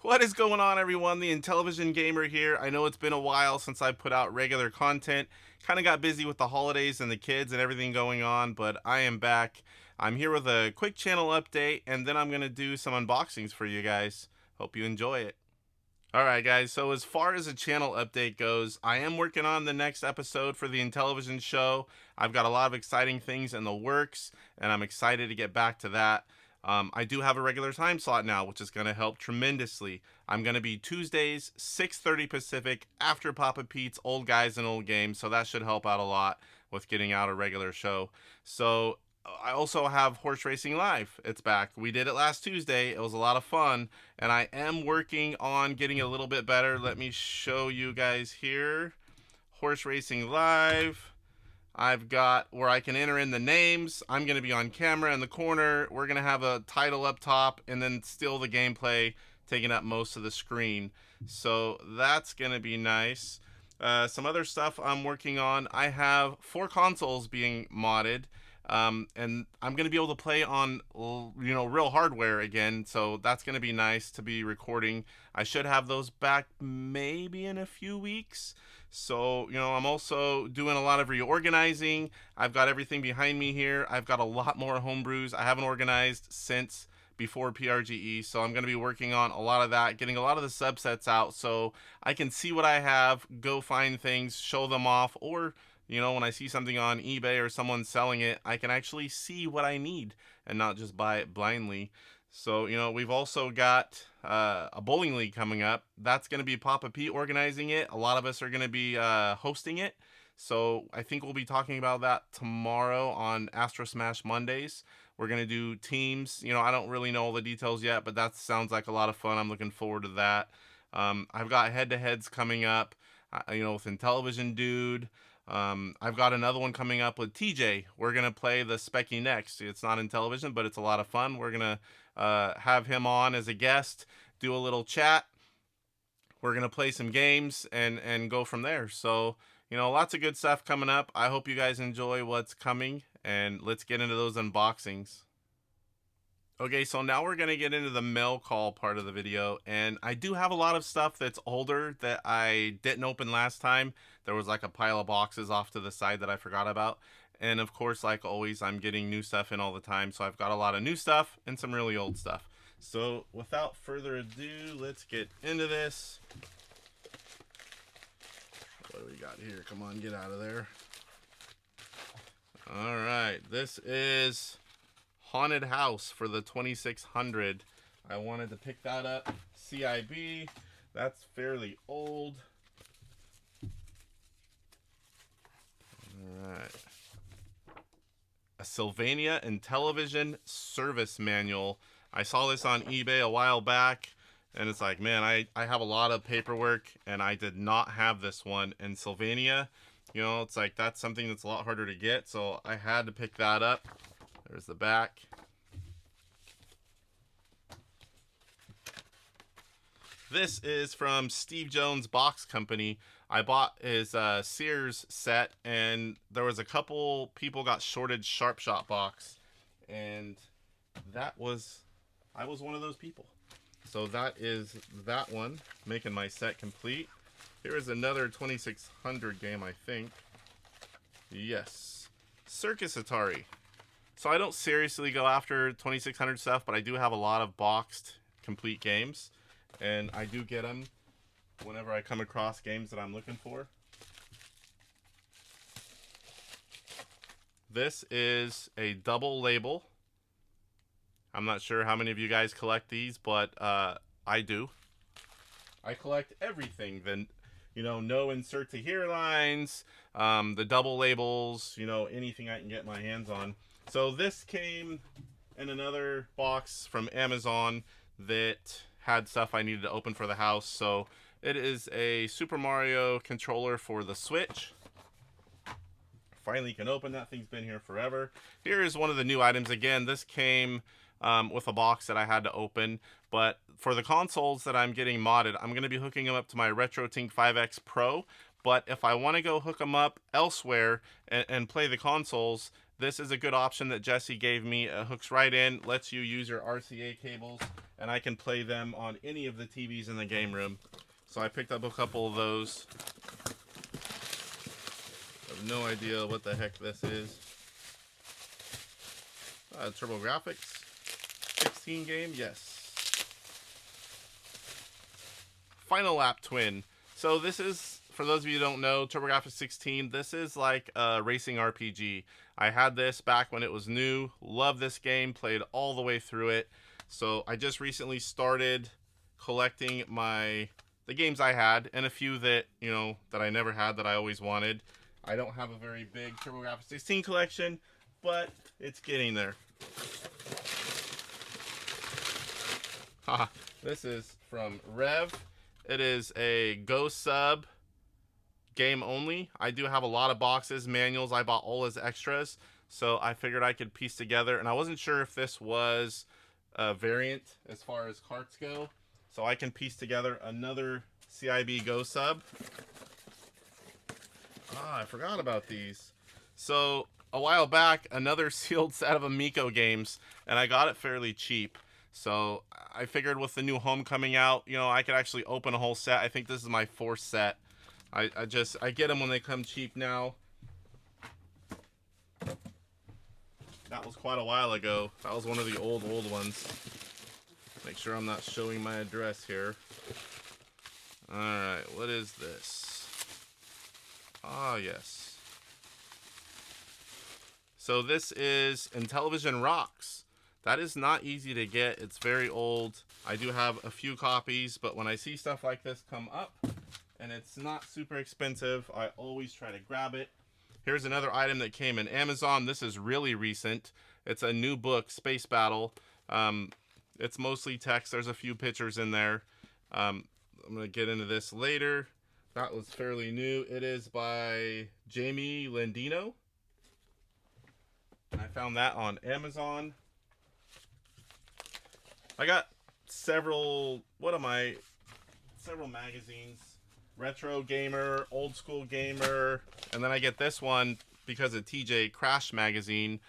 What is going on, everyone? The Intellivision Gamer here. I know it's been a while since I put out regular content. Kind of got busy with the holidays and the kids and everything going on, but I am back. I'm here with a quick channel update, and then I'm going to do some unboxings for you guys. Hope you enjoy it. Alright guys, so as far as a channel update goes, I am working on the next episode for the Intellivision show. I've got a lot of exciting things in the works, and I'm excited to get back to that. I do have a regular time slot now, which is going to help tremendously. I'm going to be Tuesdays, 6:30 Pacific, after Papa Pete's Old Guys and Old Games, so that should help out a lot with getting out a regular show. So I also have Horse Racing Live. It's back. We did it last Tuesday. It was a lot of fun, and I am working on getting a little bit better. Let me show you guys here. Horse Racing Live. I've got where I can enter in the names. I'm going to be on camera in the corner. We're going to have a title up top, and then still the gameplay taking up most of the screen. So that's going to be nice. Some other stuff I'm working on. I have 4 consoles being modded. And I'm going to be able to play on, real hardware again. So that's going to be nice to be recording. I should have those back maybe in a few weeks. So, I'm also doing a lot of reorganizing. I've got everything behind me here. I've got a lot more homebrews I haven't organized since before PRGE. So I'm going to be working on a lot of that, getting a lot of the subsets out so I can see what I have, go find things, show them off, or when I see something on eBay or someone selling it, I can actually see what I need and not just buy it blindly. So, we've also got a bowling league coming up. That's going to be Papa Pete organizing it. A lot of us are going to be hosting it. So I think we'll be talking about that tomorrow on Astro Smash Mondays. We're going to do teams. I don't really know all the details yet, but that sounds like a lot of fun. I'm looking forward to that. I've got head-to-heads coming up, with Intellivision Dude. I've got another one coming up with TJ. We're going to play the Specky next. It's not in television, but it's a lot of fun. We're going to have him on as a guest, do a little chat. We're going to play some games and go from there. So, lots of good stuff coming up. I hope you guys enjoy what's coming, and let's get into those unboxings. Okay, so now we're going to get into the mail call part of the video, and I do have a lot of stuff that's older that I didn't open last time. There was like a pile of boxes off to the side that I forgot about, and of course, like always, I'm getting new stuff in all the time, so I've got a lot of new stuff and some really old stuff. So without further ado, let's get into this. What do we got here? Come on, get out of there. All right, this is Haunted House for the 2600. I wanted to pick that up. CIB. That's fairly old. Alright. A Sylvania Intellivision service manual. I saw this on eBay a while back, and it's like, man, I have a lot of paperwork, and I did not have this one. And Sylvania, it's like that's something that's a lot harder to get, so I had to pick that up. There's the back. This is from Steve Jones Box Company. I bought his Sears set, and there was a couple people got shorted Sharp Shot box, and I was one of those people. So that is that one, making my set complete. Here is another 2600 game, I think. Yes, Circus Atari. So I don't seriously go after 2600 stuff, but I do have a lot of boxed complete games, and I do get them whenever I come across games that I'm looking for. This is a double label. I'm not sure how many of you guys collect these, but I do. I collect everything. No insert to here lines, the double labels, anything I can get my hands on. So this came in another box from Amazon that had stuff I needed to open for the house. So it is a Super Mario controller for the Switch. Finally can open. That thing's been here forever. Here is one of the new items. Again, this came with a box that I had to open. But for the consoles that I'm getting modded, I'm going to be hooking them up to my RetroTink 5X Pro. But if I want to go hook them up elsewhere and play the consoles, this is a good option that Jesse gave me. It hooks right in, lets you use your RCA cables and I can play them on any of the TVs in the game room. So I picked up a couple of those. I have no idea what the heck this is. Grafx 16 game, yes. Final Lap Twin. So this is, for those of you who don't know, Grafx 16, this is like a racing RPG. I had this back when it was new. Love this game, played all the way through it. So I just recently started collecting the games I had, and a few that, you know, that I never had that I always wanted. I don't have a very big Grafx 16 collection, but it's getting there. This is from Rev. It is a Go Sub game only. I do have a lot of boxes, manuals. I bought all as extras, so I figured I could piece together, and I wasn't sure if this was a variant as far as carts go, so I can piece together another CIB Go Sub. I forgot about these. So a while back, another sealed set of Amico games, and I got it fairly cheap. So I figured with the new home coming out, you know, I could actually open a whole set. I think this is my 4th set. I get them when they come cheap now. That was quite a while ago. That was one of the old ones. Make sure I'm not showing my address here. Alright, what is this? Ah, yes. So this is Intellivision Rocks. That is not easy to get. It's very old. I do have a few copies, but when I see stuff like this come up and it's not super expensive, I always try to grab it. Here's another item that came in Amazon. This is really recent. It's a new book, Space Battle. It's mostly text. There's a few pictures in there. I'm going to get into this later. That was fairly new. It is by Jamie Landino. I found that on Amazon. I got several magazines. Retro Gamer, Old School Gamer, and then I get this one because of TJ Crash magazine.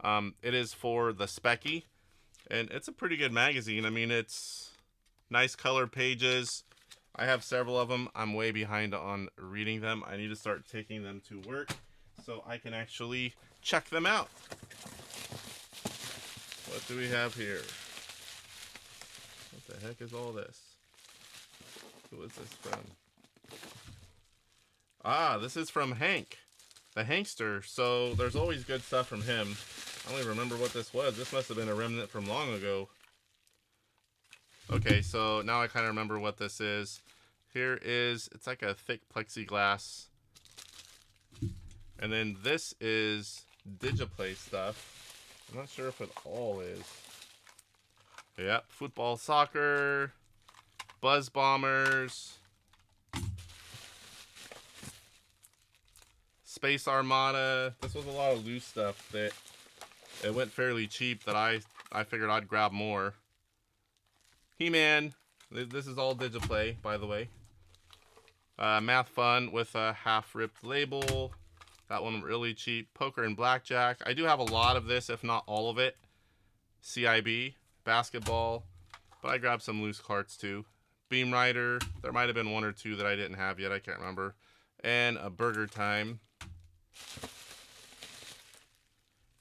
It is for the Specky, and it's a pretty good magazine. I mean, it's nice color pages. I have several of them. I'm way behind on reading them. I need to start taking them to work so I can actually check them out. What do we have here? What the heck is all this? Who is this from? This is from Hank, the Hankster. So there's always good stuff from him. I don't even remember what this was. This must have been a remnant from long ago. Okay, so now I kind of remember what this is. Here is, it's like a thick plexiglass. And then this is Digiplay stuff. I'm not sure if it all is. Yeah, football, soccer, Buzz Bombers, Space Armada. This was a lot of loose stuff that it went fairly cheap that I figured I'd grab more. He-Man. This is all Digiplay, by the way. Math Fun with a half-ripped label. That one really cheap. Poker and Blackjack. I do have a lot of this, if not all of it. CIB. Basketball. But I grabbed some loose carts too. Beam Rider. There might have been one or two that I didn't have yet. I can't remember. And a Burger Time.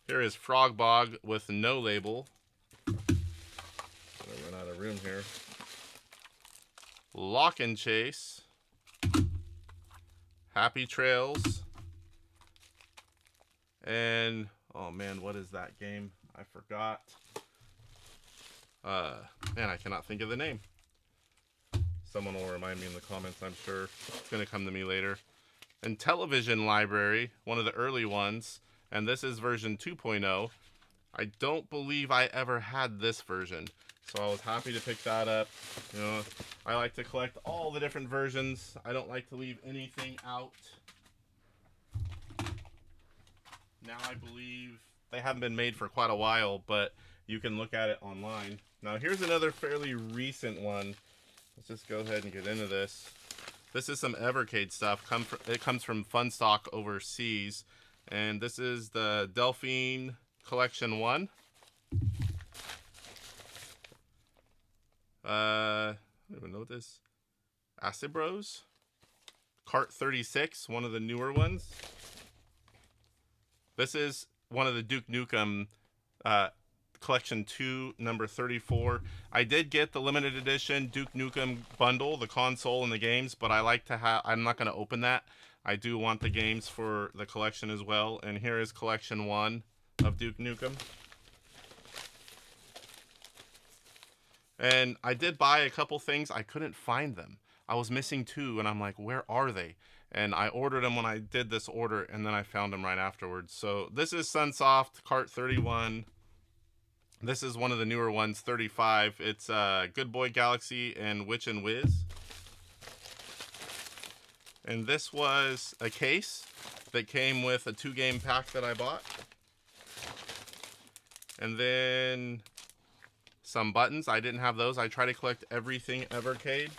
Here is Frog Bog with no label. I'm gonna run out of room here. Lock and Chase. Happy Trails. And, oh man, what is that game? I forgot. Man, I cannot think of the name. Someone will remind me in the comments, I'm sure. It's going to come to me later. Intellivision Library, one of the early ones. And this is version 2.0. I don't believe I ever had this version. So I was happy to pick that up. You know, I like to collect all the different versions. I don't like to leave anything out. Now I believe they haven't been made for quite a while, but you can look at it online. Now here's another fairly recent one. Let's just go ahead and get into this. This is some Evercade stuff. It comes from Funstock overseas. And this is the Delphine Collection 1. I don't even know what this. Acid Bros. Cart 36, one of the newer ones. This is one of the Duke Nukem Collection 2, number 34. I did get the limited edition Duke Nukem bundle, the console and the games, but I like to have, I'm not going to open that. I do want the games for the collection as well. And here is Collection 1 of Duke Nukem. And I did buy a couple things. I couldn't find them. I was missing 2, and I'm like, where are they? And I ordered them when I did this order, and then I found them right afterwards. So this is Sunsoft, Cart 31. This is one of the newer ones, 35. It's Good Boy Galaxy and Witch and Whiz. And this was a case that came with a 2-game pack that I bought. And then some buttons. I didn't have those. I try to collect everything Evercade.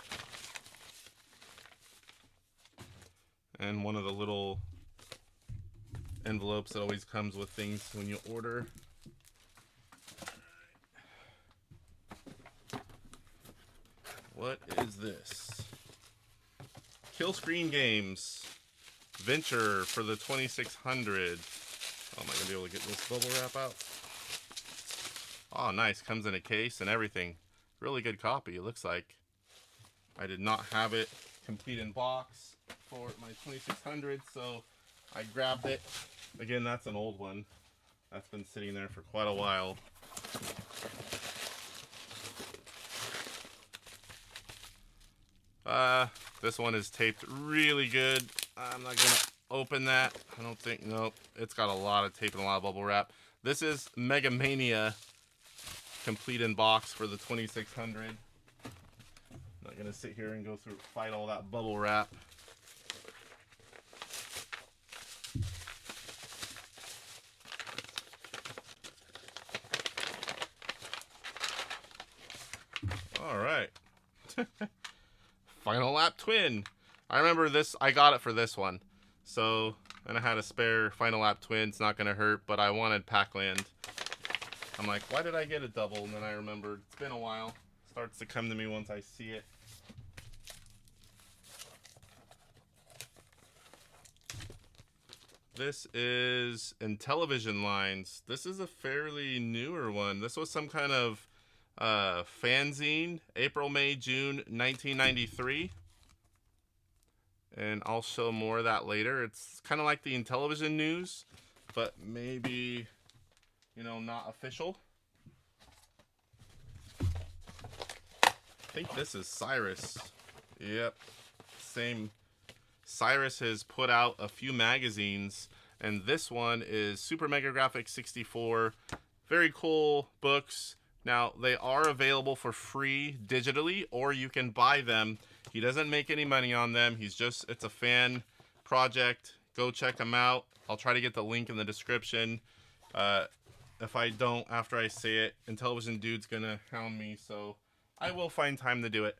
And one of the little envelopes that always comes with things when you order. What is this? Kill Screen Games. Venture for the 2600. Oh, am I going to be able to get this bubble wrap out? Oh, nice. Comes in a case and everything. Really good copy, it looks like. I did not have it complete in box for my 2600, so I grabbed it. Again, that's an old one. That's been sitting there for quite a while. This one is taped really good. I'm not gonna open that. I don't think, nope. It's got a lot of tape and a lot of bubble wrap. This is Mega Mania, complete in box for the 2600. I'm not gonna sit here and go through, fight all that bubble wrap. All right. Final Lap Twin. I remember this, I got it for this one. So, and I had a spare Final Lap Twin. It's not going to hurt, but I wanted Pac-Land. I'm like, why did I get a double? And then I remembered, it's been a while. Starts to come to me once I see it. This is Intellivision lines. This is a fairly newer one. This was some kind of fanzine, April, May, June 1993, and I'll show more of that later. It's kind of like the Intellivision news, but maybe, you know, not official. I think this is Cyrus. Yep, same. Cyrus has put out a few magazines, and this one is Super Mega Graphics 64. Very cool books. Now, they are available for free digitally, or you can buy them. He doesn't make any money on them. He's just, it's a fan project. Go check him out. I'll try to get the link in the description. If I don't, after I say it, Intellivision Dude's gonna hound me, so I will find time to do it.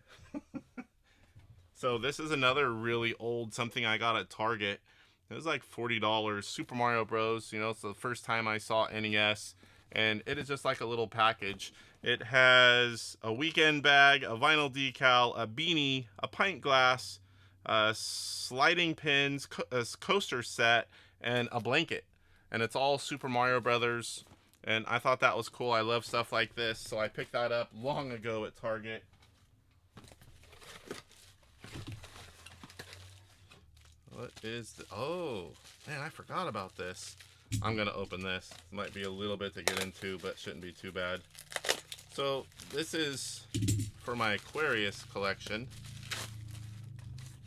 So this is another really old something I got at Target. It was like $40. Super Mario Bros. You know, it's the first time I saw NES. And it is just like a little package. It has a weekend bag, a vinyl decal, a beanie, a pint glass, sliding pins, a coaster set, and a blanket. And it's all Super Mario Brothers. And I thought that was cool. I love stuff like this. So I picked that up long ago at Target. What is the... Oh, man, I forgot about this. I'm going to open this. Might be a little bit to get into, but shouldn't be too bad. So, this is for my Aquarius collection.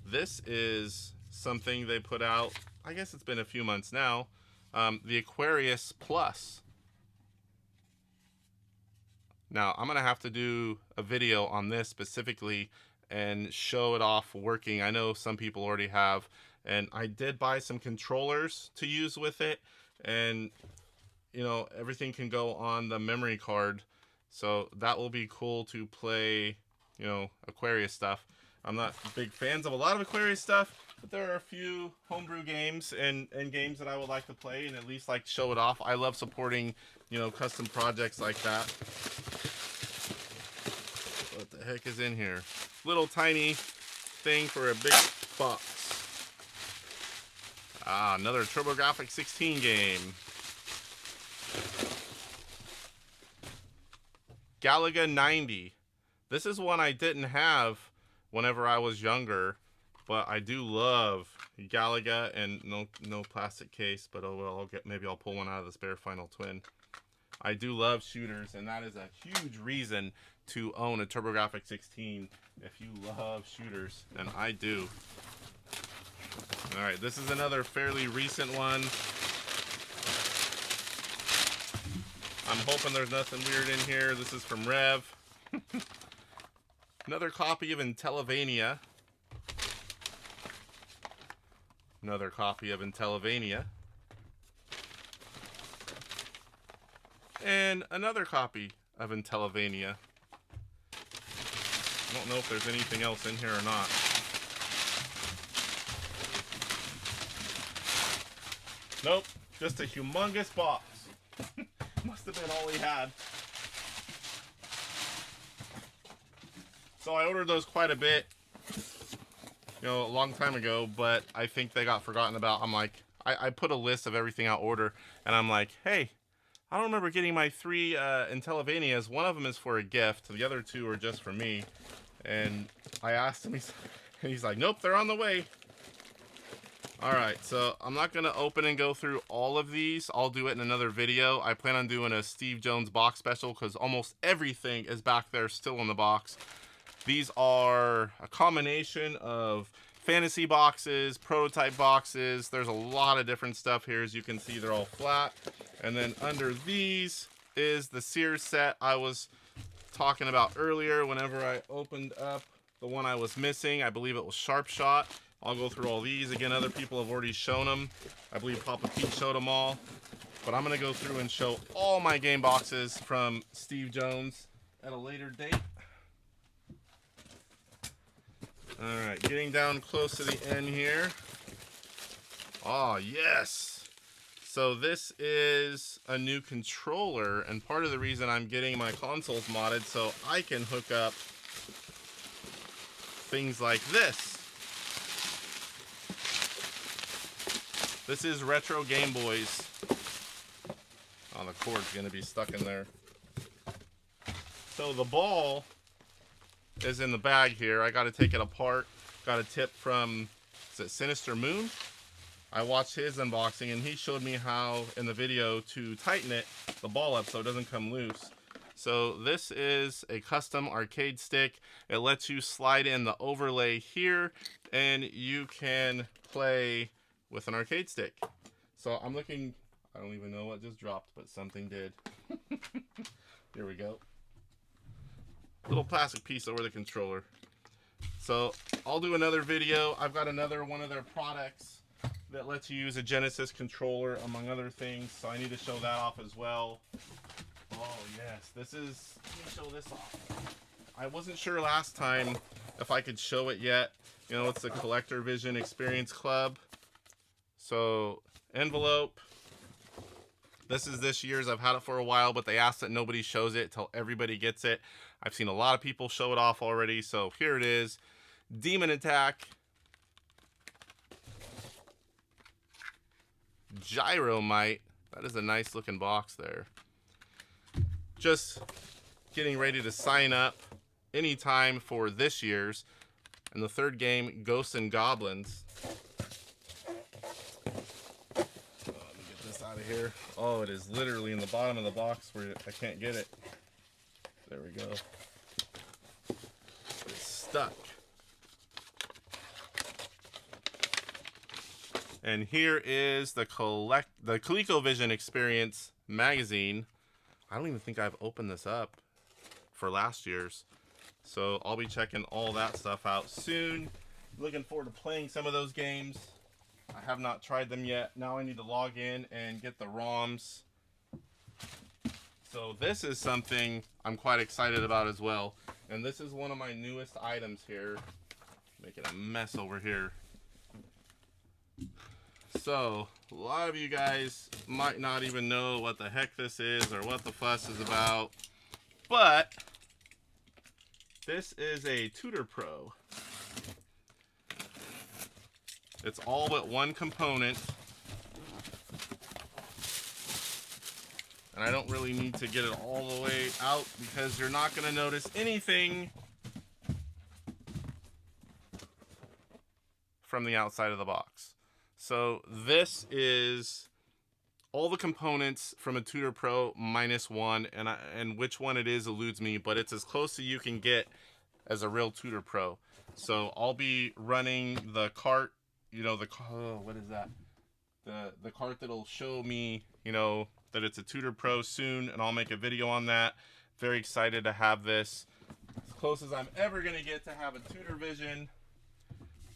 This is something they put out, I guess it's been a few months now, the Aquarius Plus. Now, I'm going to have to do a video on this specifically and show it off working. I know some people already have, and I did buy some controllers to use with it. And, you know, everything can go on the memory card. So that will be cool to play, you know, Aquarius stuff. I'm not big fans of a lot of Aquarius stuff, but there are a few homebrew games and games that I would like to play and at least like show it off. I love supporting, you know, custom projects like that. What the heck is in here? Little tiny thing for a big box. Ah, another TurboGrafx 16 game. Galaga 90. This is one I didn't have whenever I was younger, but I do love Galaga, and no plastic case, but oh well, maybe I'll pull one out of the spare Final Twin. I do love shooters, and that is a huge reason to own a TurboGrafx 16 if you love shooters, and I do. Alright, this is another fairly recent one. I'm hoping there's nothing weird in here. This is from Rev. Another copy of Intellivania. Another copy of Intellivania. And another copy of Intellivania. I don't know if there's anything else in here or not. Nope, just a humongous box. Must have been all he had. So I ordered those quite a bit, a long time ago, but I think they got forgotten about. I'm like, I put a list of everything I order, and I'm like, hey, I don't remember getting my 3 Intellivanias. One of them is for a gift. The other 2 are just for me. And I asked him, he's like, nope, they're on the way. Alright, so I'm not going to open and go through all of these. I'll do it in another video. I plan on doing a Steve Jones box special because almost everything is back there still in the box. These are a combination of fantasy boxes, prototype boxes. There's a lot of different stuff here. As you can see, they're all flat. And then under these is the Sears set I was talking about earlier whenever I opened up the one I was missing. I believe it was Sharp Shot. I'll go through all these. Again, other people have already shown them. I believe Papa Pete showed them all. But I'm going to go through and show all my game boxes from Steve Jones at a later date. Alright, getting down close to the end here. Oh, yes! So this is a new controller, and part of the reason I'm getting my consoles modded so I can hook up things like this. This is Retro Game Boys. Oh, the cord's going to be stuck in there. So the ball is in the bag here. I got to take it apart. Got a tip from, is it Sinister Moon? I watched his unboxing and he showed me how in the video to tighten it, the ball up, so it doesn't come loose. So this is a custom arcade stick. It lets you slide in the overlay here and you can play with an arcade stick. So I'm looking, I don't even know what just dropped, but something did. Here we go. Little plastic piece over the controller. So I'll do another video. I've got another one of their products that lets you use a Genesis controller among other things, so I need to show that off as well. Oh yes, this is, let me show this off. I wasn't sure last time if I could show it yet. It's the Collectorvision Experience Club. So envelope. This is this year's. I've had it for a while, but they asked that nobody shows it till everybody gets it. I've seen a lot of people show it off already, so here it is. Demon Attack. Gyromite. That is a nice looking box there. Just getting ready to sign up anytime for this year's. And the third game, Ghosts and Goblins. Out of here. Oh, it is literally in the bottom of the box where I can't get it. There we go. It's stuck. And here is the ColecoVision Experience magazine. I don't even think I've opened this up for last year's. So I'll be checking all that stuff out soon. Looking forward to playing some of those games. I have not tried them yet. Now I need to log in and get the ROMs. So this is something I'm quite excited about as well. And this is one of my newest items here. Making a mess over here. So, a lot of you guys might not even know what the heck this is or what the fuss is about. But This is a Tutor Pro. It's all but one component. And I don't really need to get it all the way out because you're not going to notice anything from the outside of the box. So this is all the components from a Tutor Pro minus one, and which one it is eludes me, but it's as close as you can get as a real Tutor Pro. So I'll be running the cart, you know, what is that? The cart that'll show me, you know, that it's a Tutor Pro soon, and I'll make a video on that. Very excited to have this. As close as I'm ever gonna get to have a Tutorvision,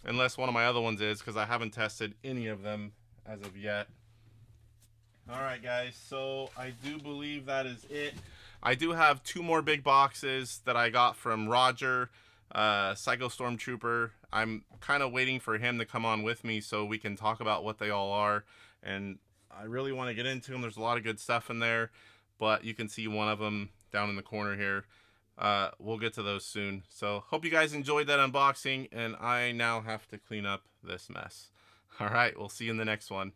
unless one of my other ones is, because I haven't tested any of them as of yet. Alright guys, so I do believe that is it. I do have two more big boxes that I got from Roger, Psycho Stormtrooper. I'm kind of waiting for him to come on with me so we can talk about what they all are. And I really want to get into them. There's a lot of good stuff in there, but you can see one of them down in the corner here. We'll get to those soon. So hope you guys enjoyed that unboxing, and I now have to clean up this mess. Alright, we'll see you in the next one.